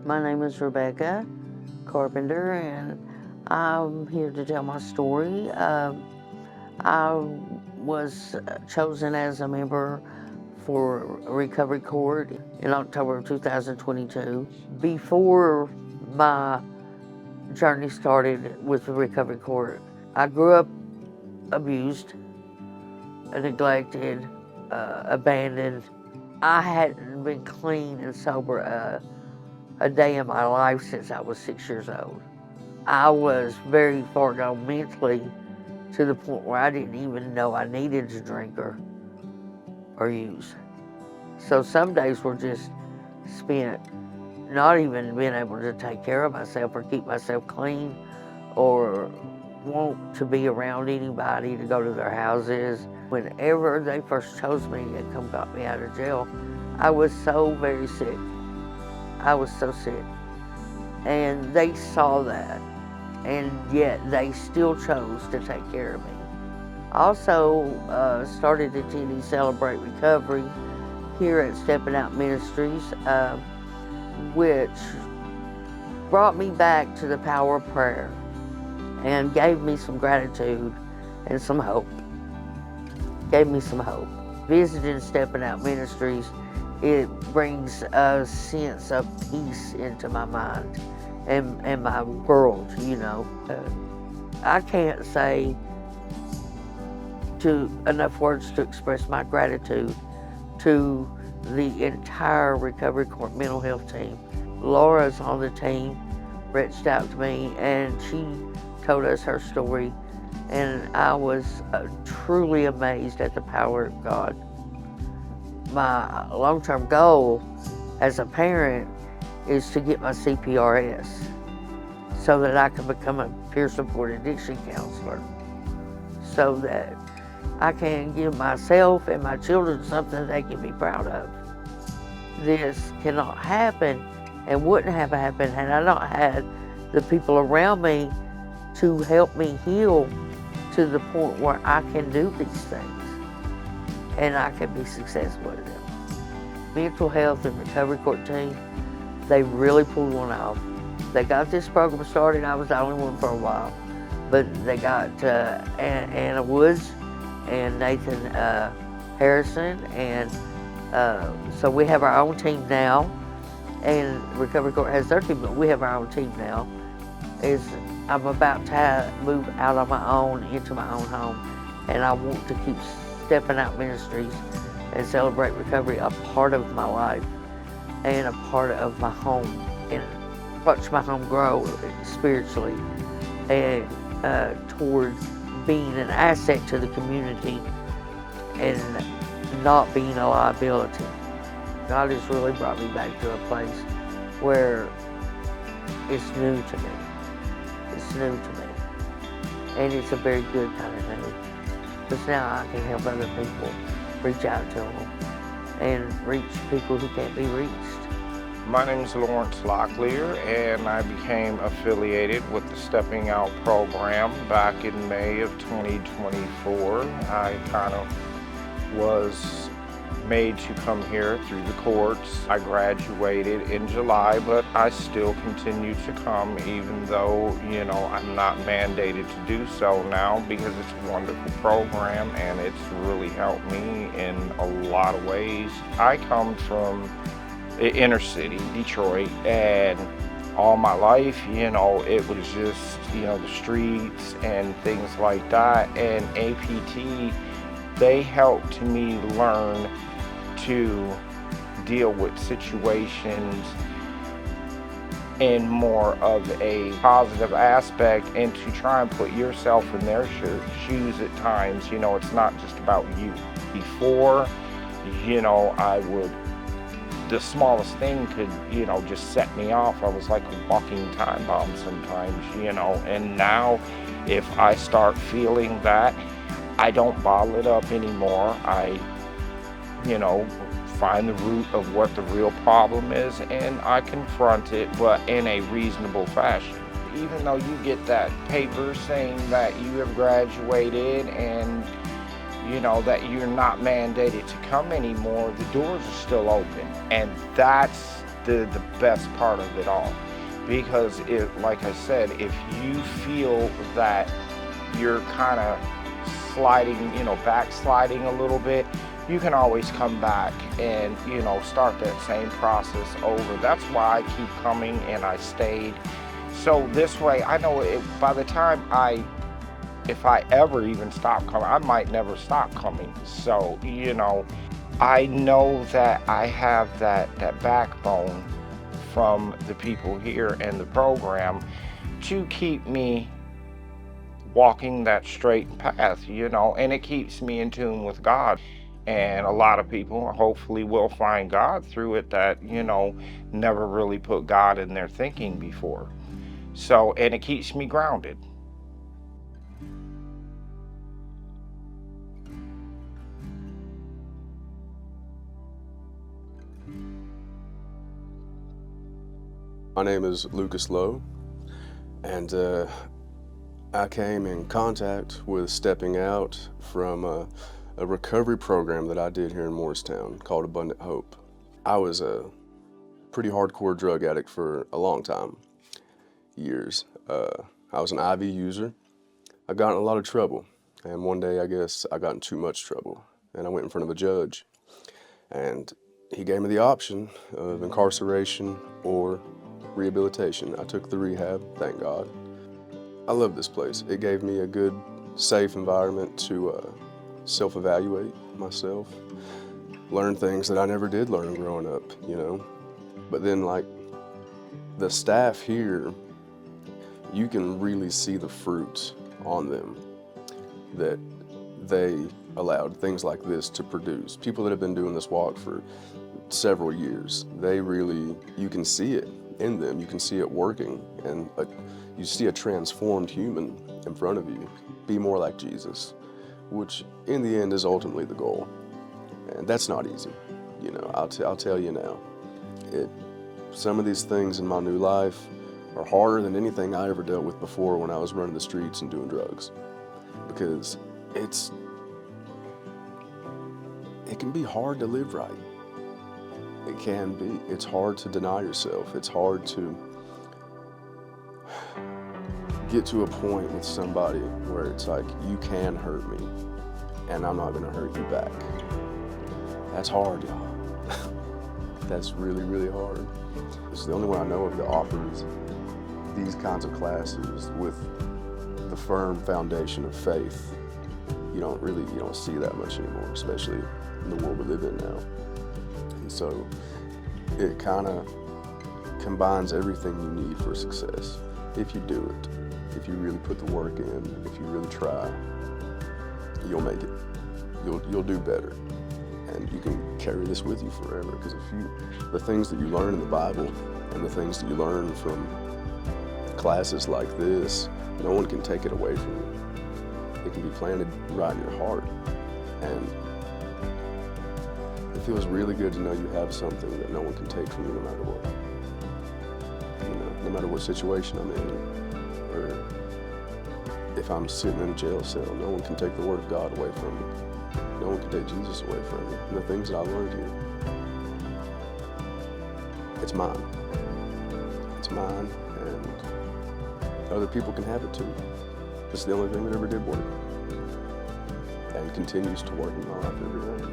My name is Rebecca Carpenter, and I'm here to tell my story. I was chosen as a member for Recovery Court in October of 2022. Before my journey started with the Recovery Court, I grew up abused, neglected, abandoned. I hadn't been clean and sober a day in my life since I was 6 years old. I was very far gone mentally to the point where I didn't even know I needed to drink or use. So some days were just spent not even being able to take care of myself or keep myself clean or want to be around anybody, to go to their houses. Whenever they first chose me and come got me out of jail, I was so very sick. I was so sick. And they saw that, and yet they still chose to take care of me. I also started attending Celebrate Recovery here at Stepping Out Ministries, which brought me back to the power of prayer and gave me some gratitude and some hope. Gave me some hope. Visiting Stepping Out Ministries, it brings a sense of peace into my mind and my world, you know. I can't say enough words to express my gratitude to the entire Recovery Court mental health team. Laura's on the team, reached out to me, and she told us her story, and I was truly amazed at the power of God. My long-term goal as a parent is to get my CPRS so that I can become a peer support addiction counselor, so that I can give myself and my children something they can be proud of. This cannot happen and wouldn't have happened had I not had the people around me to help me heal to the point where I can do these things and I can be successful at them. Mental health and recovery court team, they really pulled one off. They got this program started. I was the only one for a while, but they got Anna Woods and Nathan Harrison, and so we have our own team now, and Recovery Court has their team, but we have our own team now. I'm about to move out on my own into my own home, and I want to keep Stepping Out Ministries and Celebrate Recovery a part of my life and a part of my home, and watch my home grow spiritually and towards being an asset to the community and not being a liability. God has really brought me back to a place where it's new to me. It's new to me. And it's a very good kind of new. Because now I can help other people, reach out to them, and reach people who can't be reached. My name is Lawrence Locklear, and I became affiliated with the Stepping Out program back in May of 2024. I kind of was made to come here through the courts. I graduated in July, but I still continue to come even though, you know, I'm not mandated to do so now, because it's a wonderful program and it's really helped me in a lot of ways. I come from inner city, Detroit, and all my life, you know, it was just, you know, the streets and things like that. And APT, they helped me learn to deal with situations in more of a positive aspect and to try and put yourself in their shoes at times. You know, it's not just about you. Before, you know, the smallest thing could, you know, just set me off. I was like a walking time bomb sometimes, you know, and now if I start feeling that, I don't bottle it up anymore. I, you know, find the root of what the real problem is and I confront it, but in a reasonable fashion. Even though you get that paper saying that you have graduated and, you know, that you're not mandated to come anymore, the doors are still open. And that's the best part of it all. Because like I said, if you feel that you're kind of sliding, backsliding a little bit, you can always come back and, start that same process over. That's why I keep coming and I stayed. So this way, I know by the time if I ever even stop coming, I might never stop coming. So, I know that I have that backbone from the people here and the program to keep me walking that straight path, and it keeps me in tune with God. And a lot of people hopefully will find God through it that, never really put God in their thinking before. So, and it keeps me grounded. My name is Lucas Lowe, and I came in contact with Stepping Out from a recovery program that I did here in Morristown called Abundant Hope. I was a pretty hardcore drug addict for a long time, years. I was an IV user. I got in a lot of trouble, and one day I guess I got in too much trouble, and I went in front of a judge, and he gave me the option of incarceration or rehabilitation. I took the rehab, thank God. I love this place. It gave me a good, safe environment to self-evaluate myself, learn things that I never did learn growing up, But then, like, the staff here, you can really see the fruits on them that they allowed things like this to produce. People that have been doing this walk for several years, you can see it in them, you can see it working, and you see a transformed human in front of you. Be more like Jesus, which in the end is ultimately the goal. And that's not easy, I'll tell you now. Some of these things in my new life are harder than anything I ever dealt with before when I was running the streets and doing drugs. Because it can be hard to live right. It can be. It's hard to deny yourself. It's hard to get to a point with somebody where it's like, you can hurt me, and I'm not gonna hurt you back. That's hard, y'all. That's really, really hard. It's the only one I know of that offers these kinds of classes with the firm foundation of faith. You don't see that much anymore, especially in the world we live in now. And so it kind of combines everything you need for success. If you do it, if you really put the work in, if you really try, you'll make it. You'll do better. And you can carry this with you forever, because the things that you learn in the Bible and the things that you learn from classes like this, no one can take it away from you. It can be planted right in your heart. And it feels really good to know you have something that no one can take from you no matter what. No matter what situation I'm in, or if I'm sitting in a jail cell, no one can take the Word of God away from me. No one can take Jesus away from me. And the things that I learned here, it's mine. It's mine, and other people can have it too. It's the only thing that ever did work, and continues to work in my life every day.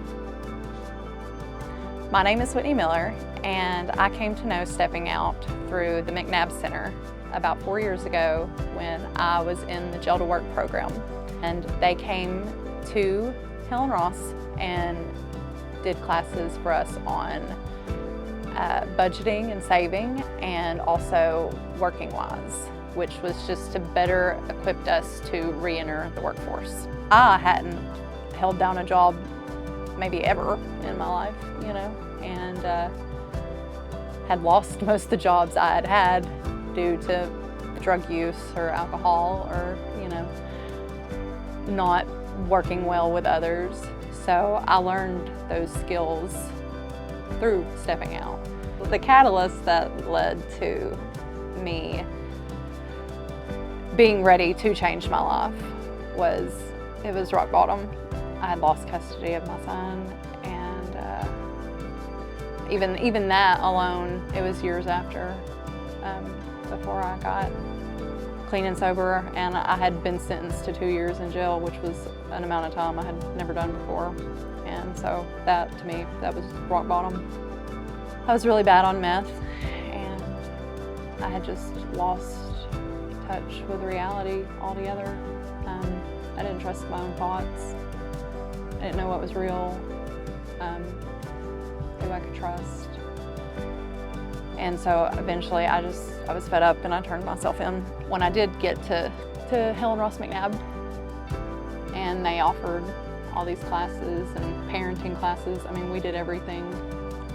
My name is Whitney Miller, and I came to know Stepping Out through the McNabb Center about 4 years ago when I was in the Jail to Work program. And they came to Hill and Ross and did classes for us on budgeting and saving, and also working wise, which was just to better equip us to re-enter the workforce. I hadn't held down a job maybe ever in my life, and had lost most of the jobs I had had due to drug use or alcohol, or not working well with others. So I learned those skills through Stepping Out. The catalyst that led to me being ready to change my life was rock bottom. I had lost custody of my son, and even that alone, it was years after, before I got clean and sober, and I had been sentenced to 2 years in jail, which was an amount of time I had never done before. And so that, to me, that was rock bottom. I was really bad on meth, and I had just lost touch with reality altogether. I didn't trust my own thoughts. I didn't know what was real, who I could trust. And so eventually I was fed up and I turned myself in. When I did get to Helen Ross McNabb, and they offered all these classes and parenting classes, I mean, we did everything.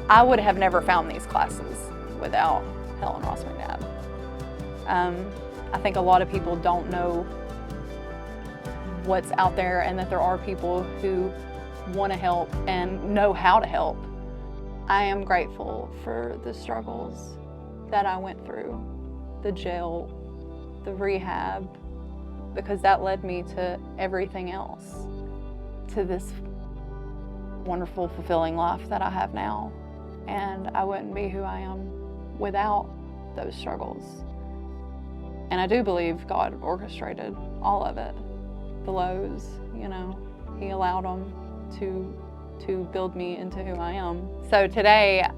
I would have never found these classes without Helen Ross McNabb. I think a lot of people don't know what's out there, and that there are people who want to help and know how to help. I am grateful for the struggles that I went through, the jail, the rehab, because that led me to everything else, to this wonderful, fulfilling life that I have now. And I wouldn't be who I am without those struggles. And I do believe God orchestrated all of it. The lows, you know, He allowed them to build me into who I am. So today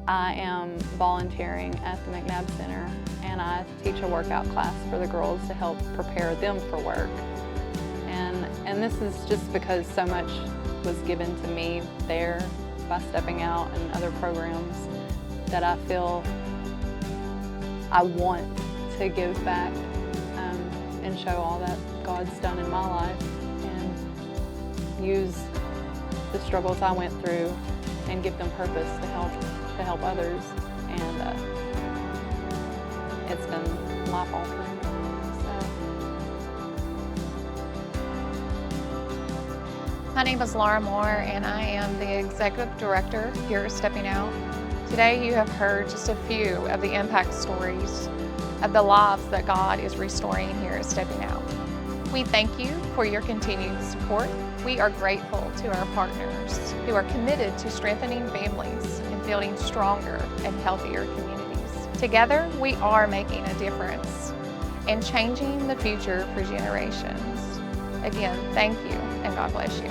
I am volunteering at the McNabb Center, and I teach a workout class for the girls to help prepare them for work. And this is just because so much was given to me there by stepping out and other programs, that I feel I want to give back and show all that God's done in my life, and use the struggles I went through and give them purpose to help others. And it's been life altering. My name is Laura Moore, and I am the Executive Director here at Stepping Out. Today you have heard just a few of the impact stories of the lives that God is restoring here at Stepping Out. We thank you for your continued support. We are grateful to our partners who are committed to strengthening families and building stronger and healthier communities. Together, we are making a difference and changing the future for generations. Again, thank you, and God bless you.